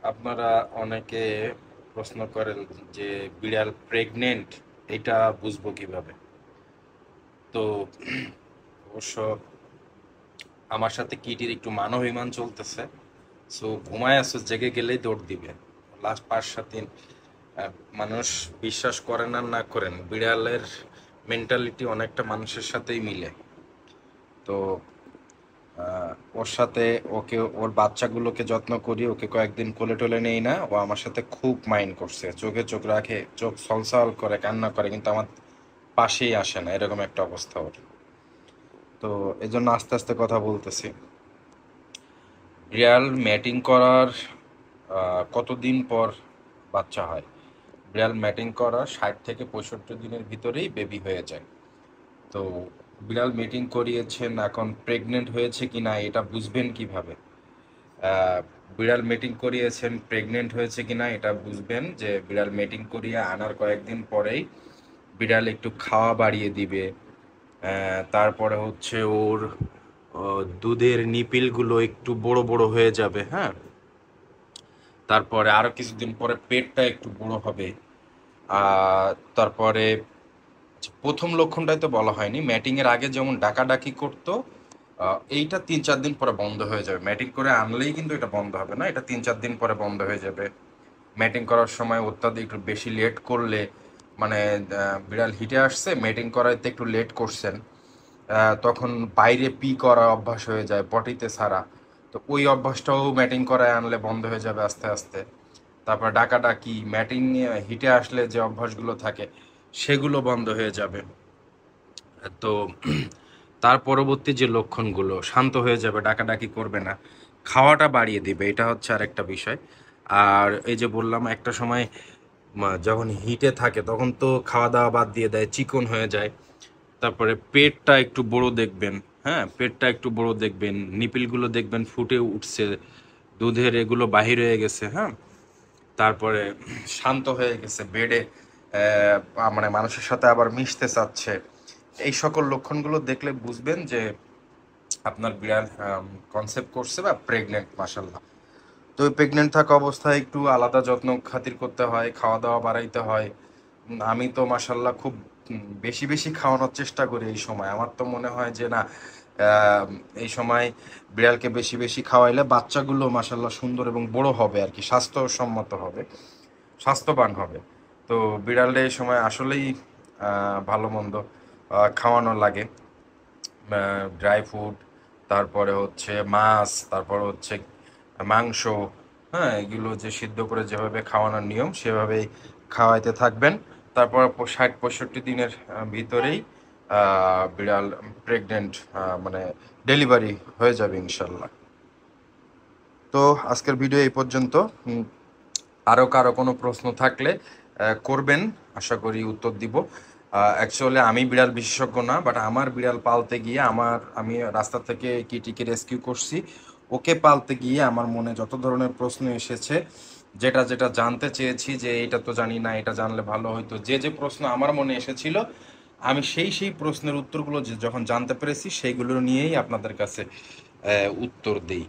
আপনারা অনেকে প্রশ্ন করেন যে বিড়াল প্রেগনেন্ট, এটা বুঝবো কিভাবে? তো অবশ্য আমার সাথে কিটির একটু মানবিমান চলতেছে। সো ঘুমায় আসো, জেগে গেলেই দৌড় দিবে। লাস্ট 5-7 দিন মানুষ বিশ্বাস করেন আর না করেন, বিড়ালের মেন্টালিটি অনেকটা মানুষের সাথেই মিলে। তো ওর সাথে ওর বাচ্চাগুলোকে যত্ন করি, ওকে কয়েকদিন কোলে টোলে নেই না, ও আমার সাথে খুব মাইন্ড করছে, চোখে চোখ রাখে, চোখ ছলছল করে কান্না করে, কিন্তু আমার পাশেই আসে না, এরকম একটা অবস্থা ওর। তো এই জন্য আস্তে আস্তে কথা বলতেছি। বিড়াল ম্যাটিং করার কতদিন পর বাচ্চা হয়? বিড়াল ম্যাটিং করার 60 থেকে 65 দিনের ভিতরেই বেবি হয়ে যায়। তো বিড়াল মিটিং করিয়েছেন, এখন প্রেগনেন্ট হয়েছে কিনা এটা বুঝবেন কিভাবে? আহ, বিড়াল মিটিং করিয়েছেন, প্রেগনেন্ট হয়েছে কিনা এটা বুঝবেন যে বিড়াল মিটিং করিয়ে আনার কয়েকদিন পরেই বিড়াল একটু খাওয়া বাড়িয়ে দিবে। তারপরে হচ্ছে ওর দুধের নিপিলগুলো একটু বড় বড় হয়ে যাবে, হ্যাঁ। তারপরে আরো কিছুদিন পরে পেটটা একটু বড় হবে। তারপরে প্রথম লক্ষণটাই তো বলা হয়নি, ম্যাটিং এর আগে যেমন ডাকাডাকি করতো, এইটা 3-4 দিন পরে বন্ধ হয়ে যাবে। ম্যাটিং করে আনলেই কিন্তু এটা বন্ধ হবে না, এটা 3-4 দিন পরে বন্ধ হয়ে যাবে। ম্যাটিং করার সময় অত্যাধিক একটু বেশি লেট করলে, মানে বিড়াল হিটে আসছে, ম্যাটিং করাইতে একটু লেট করছেন, তখন বাইরে পি করা অভ্যাস হয়ে যায় পটিতে ছাড়া। তো ওই অভ্যাসটাও ম্যাটিং করায় আনলে বন্ধ হয়ে যাবে আস্তে আস্তে। তারপর ডাকাডাকি, ম্যাটিং হিটে আসলে যে অভ্যাসগুলো থাকে সেগুলো বন্ধ হয়ে যাবে। তো তার পরবর্তী যে লক্ষণগুলো, শান্ত হয়ে যাবে, ডাকাডাকি করবে না, খাওয়াটা বাড়িয়ে দিবে, এটা হচ্ছে আরেকটা বিষয়। আর এই যে বললাম একটা সময় যখন হিটে থাকে তখন তো খাওয়া দাওয়া বাদ দিয়ে দেয়, চিকন হয়ে যায়। তারপরে পেটটা একটু বড় দেখবেন, হ্যাঁ, পেটটা একটু বড় দেখবেন, নিপিলগুলো দেখবেন ফুটে উঠছে, দুধের এগুলো বাহির হয়ে গেছে, হ্যাঁ। তারপরে শান্ত হয়ে গেছে, বেডে মানে মানুষের সাথে আবার মিশতে চাচ্ছে। এই সকল লক্ষণগুলো দেখলে বুঝবেন যে আপনার বিড়াল কনসেপ্ট করছে বা প্রেগনেন্ট, মাসাল্লাহ। তো ওই প্রেগনেন্ট থাকা অবস্থায় একটু আলাদা যত্ন খাতির করতে হয়, খাওয়া দাওয়া বাড়াইতে হয়। আমি তো মাসাল্লাহ খুব বেশি বেশি খাওয়ানোর চেষ্টা করি এই সময়। আমার তো মনে হয় যে না, আহ, এই সময় বিড়ালকে বেশি বেশি খাওয়াইলে বাচ্চাগুলো মাসাল্লাহ সুন্দর এবং বড় হবে আর কি, স্বাস্থ্যসম্মত হবে, স্বাস্থ্যবান হবে। তো বিড়ালটা এই সময় আসলেই ভালো মন্দ খাওয়ানো লাগে। ড্রাই ফুড, তারপরে হচ্ছে মাছ, তারপরে হচ্ছে মাংস, হ্যাঁ, এগুলো যে সিদ্ধ করে যেভাবে খাওয়ানোর নিয়ম সেভাবেই খাওয়াইতে থাকবেন। তারপর 60-65 দিনের ভিতরেই বিড়াল প্রেগনেন্ট, মানে ডেলিভারি হয়ে যাবে ইনশাল্লাহ। তো আজকের ভিডিও এই পর্যন্ত। আরও কারো কোনো প্রশ্ন থাকলে করবেন, আশা করি উত্তর দিব। অ্যাকচুয়ালি আমি বিড়াল বিশেষজ্ঞ না, বাট আমার বিড়াল পালতে গিয়ে আমি রাস্তা থেকে কিটিকে রেস্কিউ করছি। ওকে পালতে গিয়ে আমার মনে যত ধরনের প্রশ্ন এসেছে, যেটা যেটা জানতে চেয়েছি যে এটা তো জানি না, এটা জানলে ভালো হতো, যে যে প্রশ্ন আমার মনে এসেছিল, আমি সেই প্রশ্নের উত্তরগুলো যখন জানতে পেরেছি সেইগুলো নিয়েই আপনাদের কাছে উত্তর দিই।